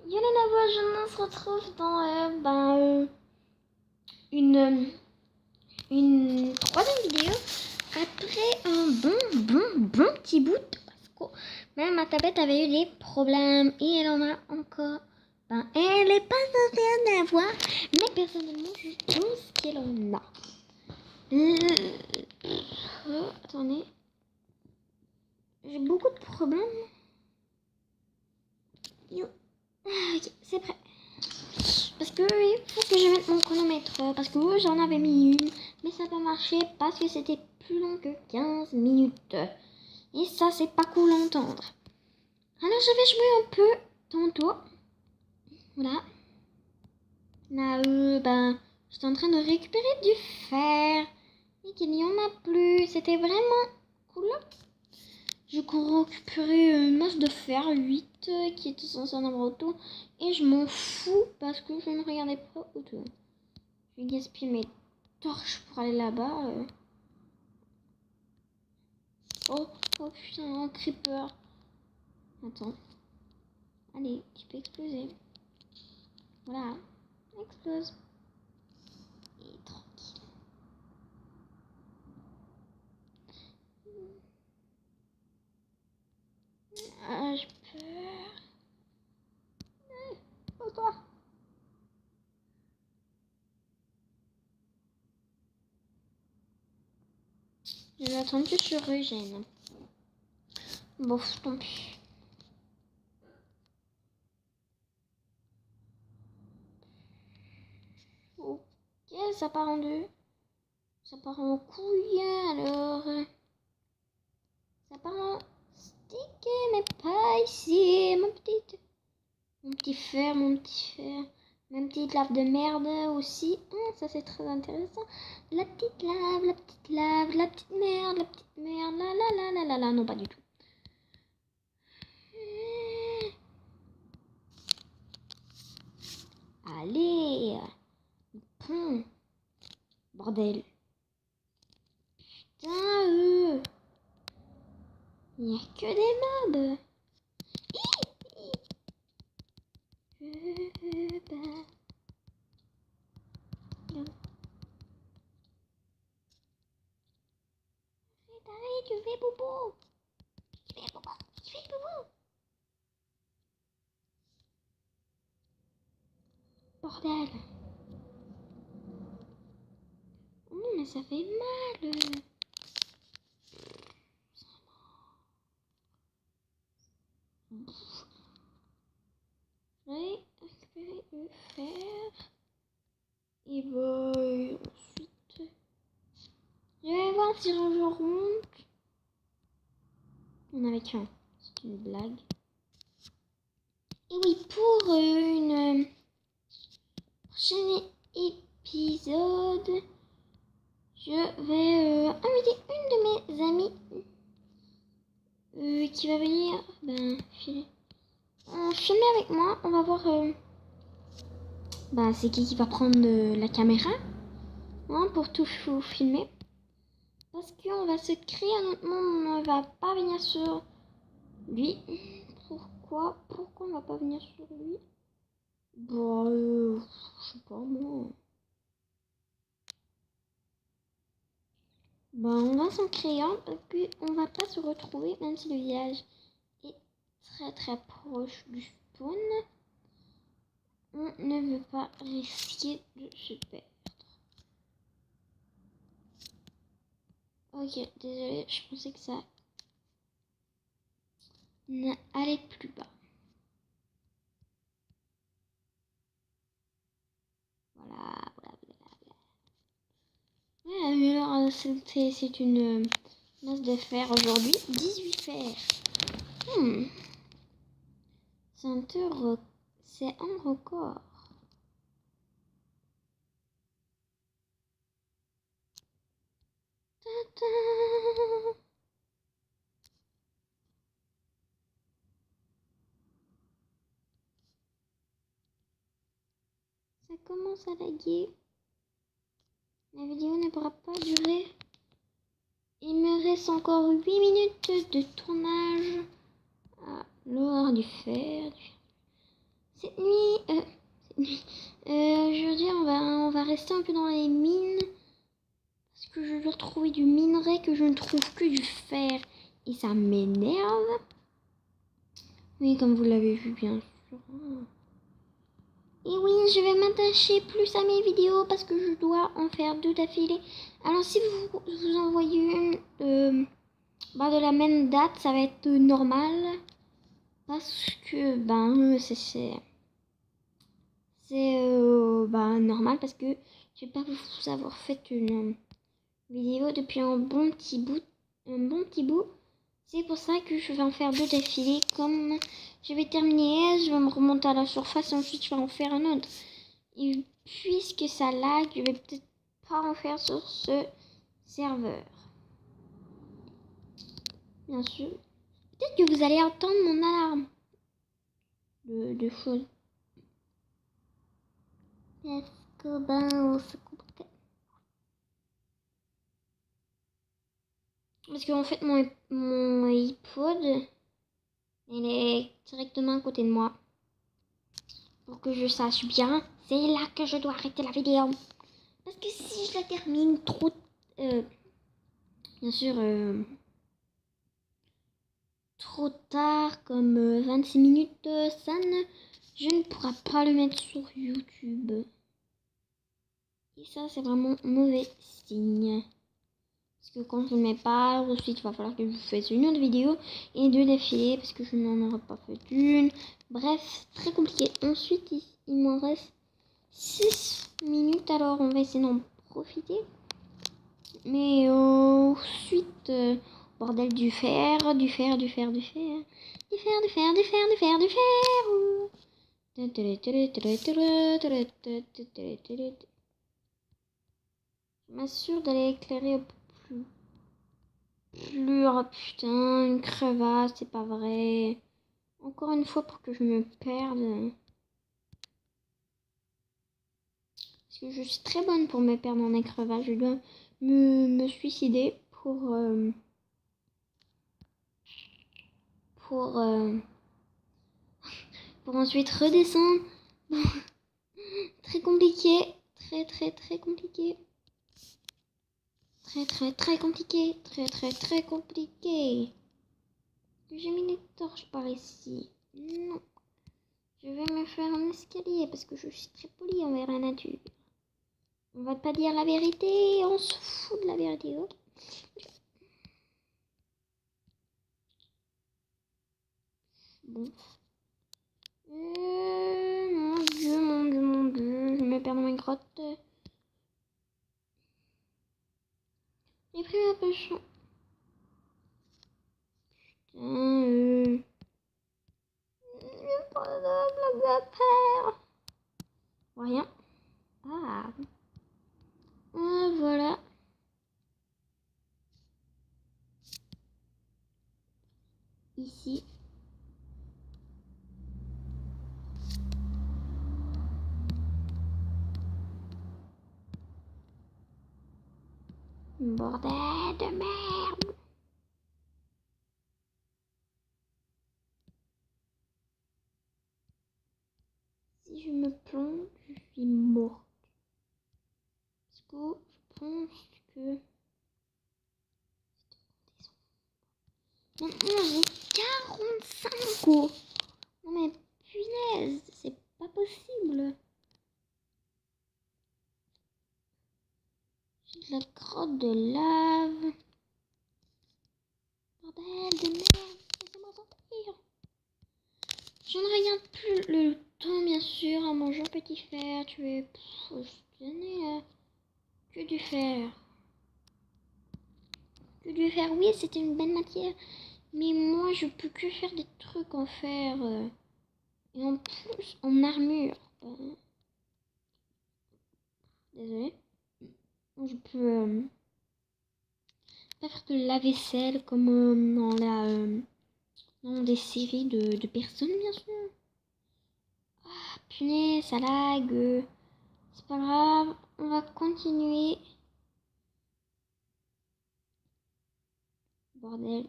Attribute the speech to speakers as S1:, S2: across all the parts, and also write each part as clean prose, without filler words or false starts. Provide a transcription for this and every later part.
S1: Yolena se retrouve dans une troisième vidéo après un bon petit bout parce que même ma tablette avait eu des problèmes et elle en a encore. Elle n'est pas censée en avoir, mais personnellement je pense qu'elle en a. Attendez, j'ai beaucoup de problèmes. Ok, c'est prêt. Parce que il faut que je mette mon chronomètre. Parce que j'en avais mis une. Mais ça n'a pas marché parce que c'était plus long que 15 minutes. Et ça, c'est pas cool à entendre. Alors, je vais jouer un peu tantôt. Voilà. Là, j'étais en train de récupérer du fer. Et qu'il n'y en a plus. C'était vraiment cool. J'ai récupéré une masse de fer 8 qui était censée en avoir autour. Et je m'en fous parce que je ne regardais pas autour. Je vais gaspiller mes torches pour aller là-bas. Oh putain, un creeper. Attends. Allez, tu peux exploser. Voilà. Explose. Et tranquille. Ah, j'ai peur. Oh toi. Je vais attendre que je régène. Bon, tant pis. Ok, ça part en deux. Ça part en couille alors. Ça part en stick, mais pas ici. Mon petit fer. Ma petite lave de merde aussi. Ça c'est très intéressant. La petite lave, la petite merde, la petite merde. La. Non, pas du tout. Allez. Bordel. Putain, il n'y a que des mobs. Tu fais bobo. Bordel. Oh non, mais ça fait mal. Je vais récupérer le fer. Et ensuite, je vais voir si je remonte. On avait qu'un. C'est une blague. Et oui, pour une prochain épisode, je vais inviter une de mes amies qui va venir filmer avec moi. On va voir c'est qui va prendre la caméra pour tout filmer. Parce qu'on va se créer un autre monde, on ne va pas venir sur lui. Pourquoi on va pas venir sur lui? Je sais pas moi. On va s'en créer un parce qu'on va pas se retrouver même si le village est très proche du spawn. On ne veut pas risquer de se perdre. Ok, désolé, je pensais que ça n'allait plus bas. Voilà. Alors, c'est une masse de fer aujourd'hui. 18 fer. C'est un record. Ça commence à laguer. La vidéo ne pourra pas durer. Il me reste encore 8 minutes de tournage. Alors, du fer. Cette nuit, je veux dire, on va rester un peu dans les mines. Parce que je dois trouver du minerai que je ne trouve que du fer. Et ça m'énerve. Oui, comme vous l'avez vu, bien sûr. Et oui, je vais m'attacher plus à mes vidéos parce que je dois en faire 2 d'affilée. Alors si vous envoyez une de la même date, ça va être normal. Parce que, c'est normal parce que je vais pas vous avoir fait une vidéo depuis un bon petit bout. C'est pour ça que je vais en faire 2 d'affilée. Comme je vais terminer, je vais me remonter à la surface et ensuite je vais en faire un autre. Et puisque ça lag, je vais peut-être pas en faire sur ce serveur. Bien sûr. Peut-être que vous allez entendre mon alarme de choses. Est-ce que on se coupe? Parce qu'en fait, mon iPod, il est directement à côté de moi. Pour que je sache bien, c'est là que je dois arrêter la vidéo. Parce que si je la termine trop... bien sûr, trop tard, comme 26 minutes, je ne pourrai pas le mettre sur YouTube. Et ça, c'est vraiment mauvais signe. Parce que quand je ne le mets pas, ensuite, il va falloir que je vous fasse une autre vidéo et 2 d'affilée parce que je n'en aurai pas fait une. Bref, très compliqué. Ensuite, il m'en reste 6 minutes, alors on va essayer d'en profiter. Mais ensuite, bordel, du fer. Je m'assure d'aller éclairer un peu plus. Oh putain, une crevasse, c'est pas vrai. Encore une fois pour que je me perde. Parce que je suis très bonne pour me perdre dans les crevasses. Je dois me suicider pour ensuite redescendre. Très compliqué. Très compliqué. Très compliqué. Très compliqué. J'ai mis des torches par ici. Non. Je vais me faire un escalier parce que je suis très polie envers la nature. On va pas dire la vérité, on se fout de la vérité. Okay. Bon. Mon Dieu, je me perds dans mes grottes. J'ai pris un peu chaud. Putain, rien. Ah. Voilà. Ici. Bordel de merde. Si je me plante, je suis morte. Parce que je pense que... Maintenant j'ai 45 ans. Non mais punaise, c'est pas possible. J'ai de la grotte de lave. Bordel de merde, laissez-moi sortir. Je ne regarde plus le temps, bien sûr, en mangeant petit fer. Tu es... Que du fer. Que du fer, oui, c'était une belle matière. Mais moi, je peux que faire des trucs en fer. Et en plus, en armure. Désolée. Je peux pas faire de la vaisselle comme dans des séries de personnes, bien sûr. Ah, punaise, ça lag. C'est pas grave, on va continuer. Bordel.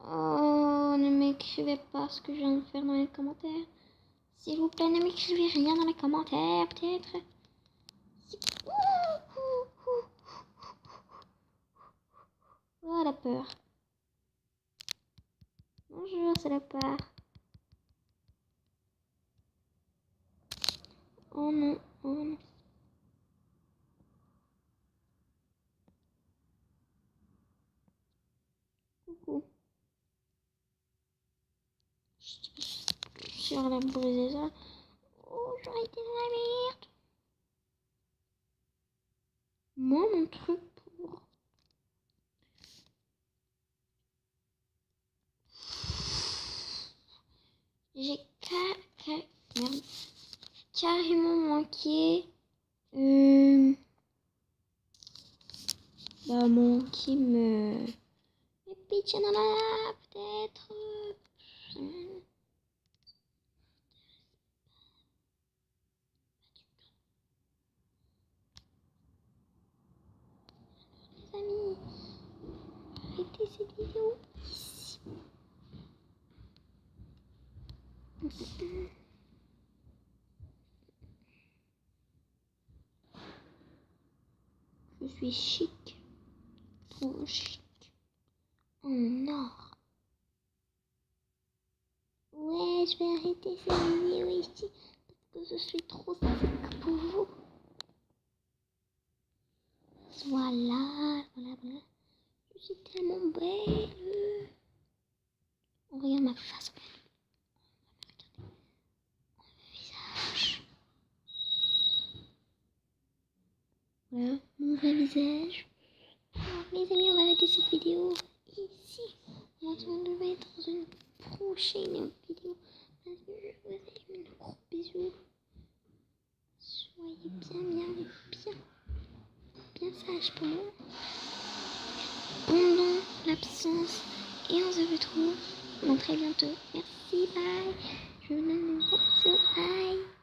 S1: Oh, ne m'écrivez pas ce que je viens de faire dans les commentaires. S'il vous plaît, ne m'écrivez rien dans les commentaires, peut-être. Oh, la peur. Bonjour, c'est la peur. Oh non, oh non. Coucou. Sur la brisée ça. Oh, j'aurais été dans la merde. Moi, mon truc pour... J'ai merde. Carrément manqué... Bah, manqué me pitcher dans la lave, peut-être. Les amis, arrêtez cette vidéo ici. Je suis chic, trop chic, en or. Ouais, je vais arrêter cette vidéo ici parce que je suis trop sick pour vous. Voilà, voilà, voilà. Je suis tellement belle. On regarde ma face. Visage. Voilà, mon vrai visage. Alors, les amis, on va arrêter cette vidéo ici. On va se retrouver dans une prochaine vidéo. Je vous fais un gros bisou. Soyez bien sages pour moi pendant l'absence. Et on se retrouve dans très bientôt. Merci, bye. Je vous donne un gros bisou. Bye.